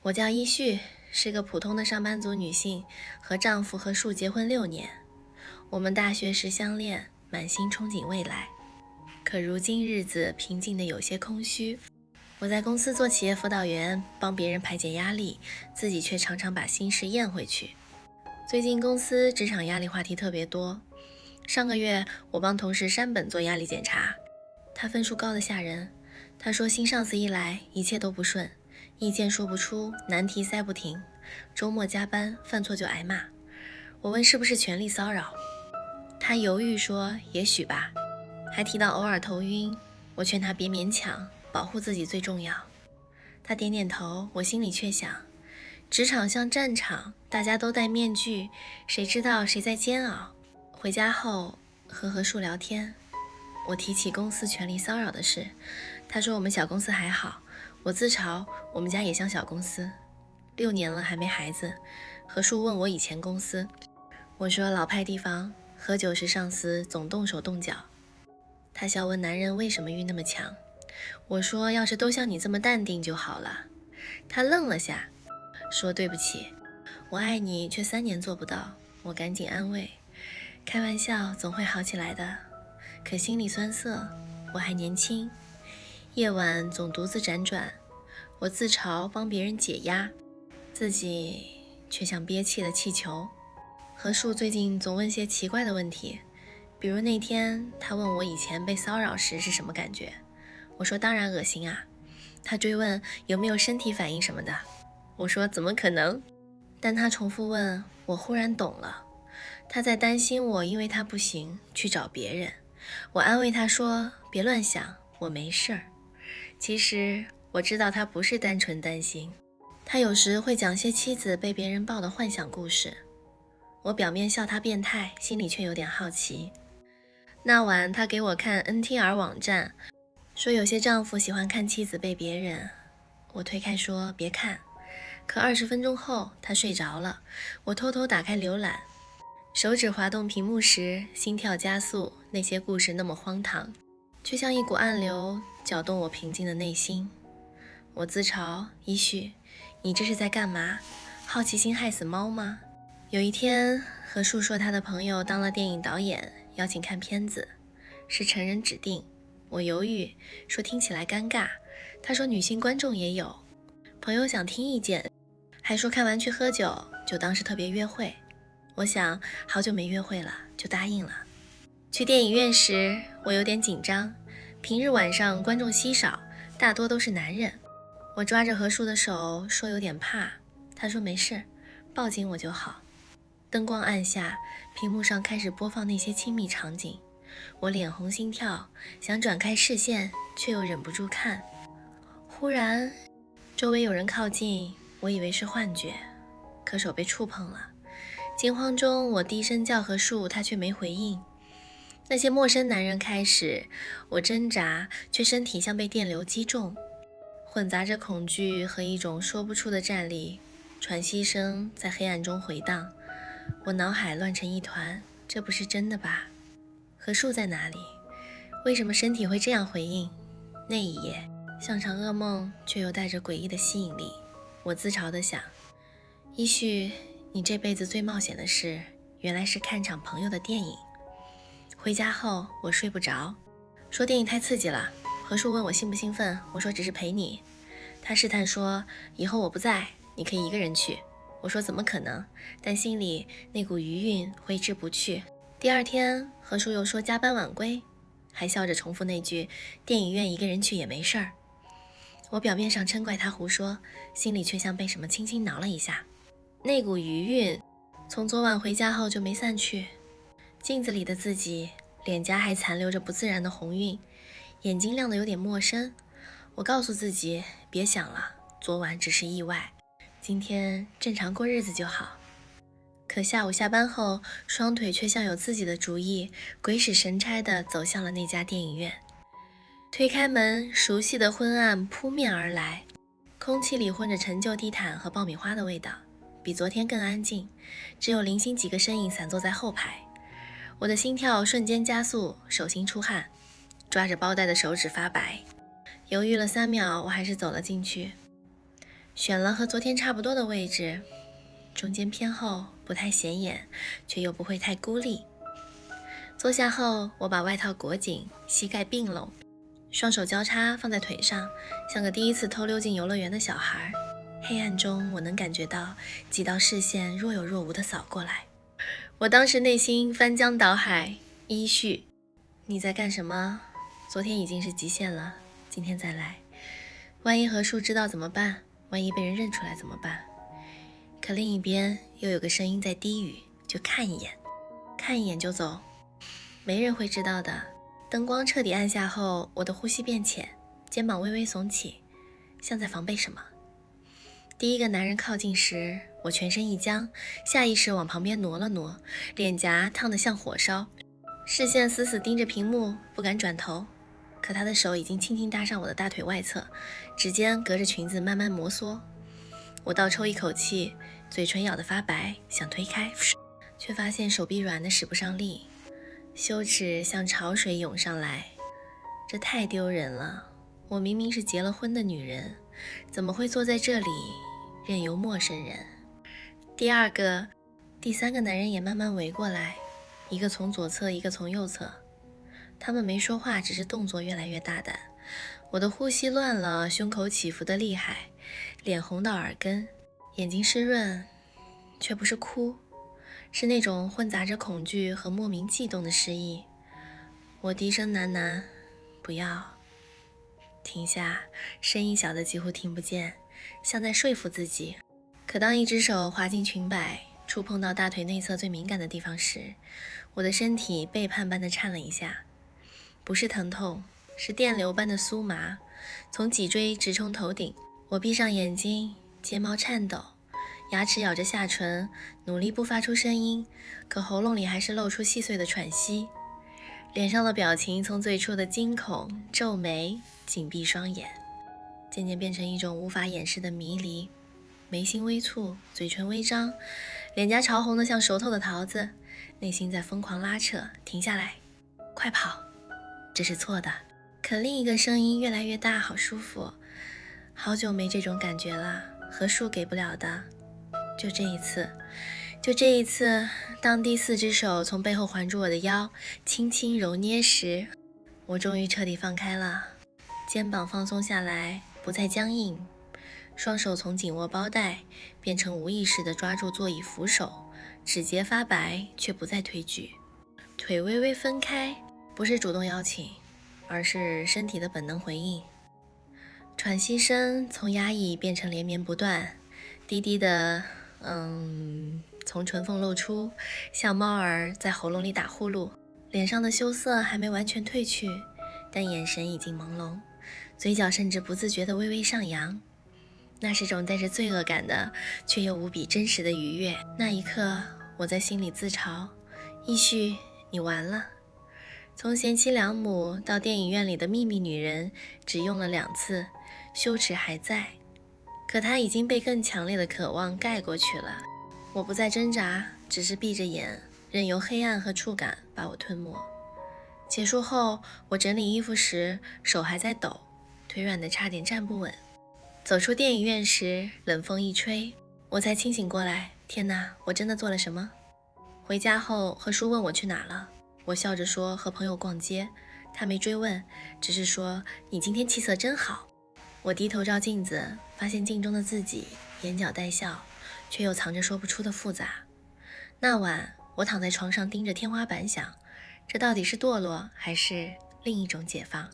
我叫依旭，是个普通的上班族女性，和丈夫何树结婚6年。我们大学时相恋，满心憧憬未来。可如今日子平静得有些空虚。我在公司做企业辅导员，帮别人排解压力，自己却常常把心事咽回去。最近公司职场压力话题特别多。上个月我帮同事山本做压力检查，他分数高得吓人。他说新上司一来，一切都不顺，意见说不出，难题塞不停，周末加班，犯错就挨骂。我问是不是权力骚扰，他犹豫说也许吧，还提到偶尔头晕。我劝他别勉强，保护自己最重要。他点点头，我心里却想，职场像战场，大家都戴面具，谁知道谁在煎熬。回家后和何树聊天，我提起公司权力骚扰的事，他说我们小公司还好。我自嘲我们家也像小公司，6年了还没孩子。何树问我以前公司，我说老派地方，喝酒时上司总动手动脚。他笑问男人为什么欲那么强，我说要是都像你这么淡定就好了。他愣了下，说对不起，我爱你却3年做不到。我赶紧安慰，开玩笑总会好起来的。可心里酸涩，我还年轻，夜晚总独自辗转。我自嘲帮别人解压，自己却像憋气的气球。何树最近总问些奇怪的问题，比如那天他问我以前被骚扰时是什么感觉，我说当然恶心啊。他追问有没有身体反应什么的，我说怎么可能。但他重复问，我忽然懂了，他在担心我因为他不行去找别人。我安慰他说别乱想，我没事儿。其实我知道他不是单纯担心，他有时会讲些妻子被别人抱的幻想故事。我表面笑他变态，心里却有点好奇。那晚他给我看 NTR 网站，说有些丈夫喜欢看妻子被别人。我推开说别看，可20分钟后他睡着了。我偷偷打开浏览，手指滑动屏幕时心跳加速，那些故事那么荒唐，却像一股暗流搅动我平静的内心。我自嘲，依旭，你这是在干嘛？好奇心害死猫吗？有一天何树说他的朋友当了电影导演，邀请看片子，是成人指定。我犹豫说听起来尴尬，他说女性观众也有。朋友想听意见，还说看完去喝酒，就当是特别约会。我想好久没约会了，就答应了。去电影院时我有点紧张，平日晚上观众稀少，大多都是男人。我抓着何树的手说有点怕，他说没事，抱紧我就好。灯光暗下，屏幕上开始播放那些亲密场景，我脸红心跳，想转开视线，却又忍不住看。忽然周围有人靠近，我以为是幻觉，可手被触碰了。惊慌中我低声叫何树，他却没回应。那些陌生男人开始，我挣扎，却身体像被电流击中，混杂着恐惧和一种说不出的战栗，喘息声在黑暗中回荡。我脑海乱成一团，这不是真的吧？何树在哪里？为什么身体会这样回应？那一夜像场噩梦，却又带着诡异的吸引力。我自嘲地想，依旭，你这辈子最冒险的事，原来是看场朋友的电影。回家后我睡不着，说电影太刺激了。何树问我兴不兴奋，我说只是陪你。他试探说以后我不在，你可以一个人去。我说怎么可能，但心里那股余韵挥之不去。第二天何树又说加班晚归，还笑着重复那句电影院一个人去也没事儿。我表面上嗔怪他胡说，心里却像被什么轻轻挠了一下。那股余韵从昨晚回家后就没散去，镜子里的自己脸颊还残留着不自然的红晕，眼睛亮得有点陌生。我告诉自己别想了，昨晚只是意外，今天正常过日子就好。可下午下班后，双腿却像有自己的主意，鬼使神差地走向了那家电影院。推开门，熟悉的昏暗扑面而来，空气里混着陈旧地毯和爆米花的味道，比昨天更安静，只有零星几个身影散坐在后排。我的心跳瞬间加速，手心出汗，抓着包带的手指发白。犹豫了3秒，我还是走了进去。选了和昨天差不多的位置，中间偏后，不太显眼，却又不会太孤立。坐下后，我把外套裹紧，膝盖并拢，双手交叉放在腿上，像个第一次偷溜进游乐园的小孩。黑暗中，我能感觉到几道视线若有若无地扫过来。我当时内心翻江倒海，依序：你在干什么？昨天已经是极限了，今天再来。万一何树知道怎么办？万一被人认出来怎么办？可另一边又有个声音在低语：就看一眼，看一眼就走，没人会知道的。灯光彻底暗下后，我的呼吸变浅，肩膀微微耸起，像在防备什么。第一个男人靠近时，我全身一僵，下意识往旁边挪了挪，脸颊烫得像火烧，视线死死盯着屏幕，不敢转头。可他的手已经轻轻搭上我的大腿外侧，指尖隔着裙子慢慢摩挲。我倒抽一口气，嘴唇咬得发白，想推开，却发现手臂软得使不上力，羞耻像潮水涌上来。这太丢人了，我明明是结了婚的女人，怎么会坐在这里任由陌生人？第二个、第三个男人也慢慢围过来，一个从左侧，一个从右侧。他们没说话，只是动作越来越大胆。我的呼吸乱了，胸口起伏的厉害，脸红到耳根，眼睛湿润，却不是哭，是那种混杂着恐惧和莫名悸动的失意。我低声喃喃：不要。停下，声音小得几乎听不见，像在说服自己。可当一只手滑进裙摆，触碰到大腿内侧最敏感的地方时，我的身体背叛般的颤了一下。不是疼痛，是电流般的酥麻，从脊椎直冲头顶。我闭上眼睛，睫毛颤抖，牙齿咬着下唇，努力不发出声音，可喉咙里还是露出细碎的喘息。脸上的表情从最初的惊恐、皱眉、紧闭双眼，渐渐变成一种无法掩饰的迷离。眉心微蹙，嘴唇微张，脸颊潮红的像熟透的桃子，内心在疯狂拉扯。停下来，快跑！这是错的。可另一个声音越来越大，好舒服，好久没这种感觉了，何树给不了的。就这一次，就这一次，当第四只手从背后环住我的腰，轻轻揉捏时，我终于彻底放开了，肩膀放松下来，不再僵硬，双手从紧握包带变成无意识地抓住座椅扶手，指节发白，却不再推举，腿微微分开，不是主动邀请，而是身体的本能回应。喘息声从压抑变成连绵不断，低低的从唇缝露出，像猫儿在喉咙里打呼噜。脸上的羞涩还没完全褪去，但眼神已经朦胧，嘴角甚至不自觉地微微上扬。那是种带着罪恶感的，却又无比真实的愉悦。那一刻，我在心里自嘲：亦绪，你完了。从贤妻良母到电影院里的秘密女人，只用了2次，羞耻还在，可它已经被更强烈的渴望盖过去了。我不再挣扎，只是闭着眼，任由黑暗和触感把我吞没。结束后，我整理衣服时手还在抖，腿软得差点站不稳。走出电影院时，冷风一吹，我才清醒过来。天哪，我真的做了什么？回家后，何叔问我去哪了，我笑着说和朋友逛街。他没追问，只是说你今天气色真好。我低头照镜子，发现镜中的自己眼角带笑，却又藏着说不出的复杂。那晚，我躺在床上盯着天花板想，这到底是堕落，还是另一种解放？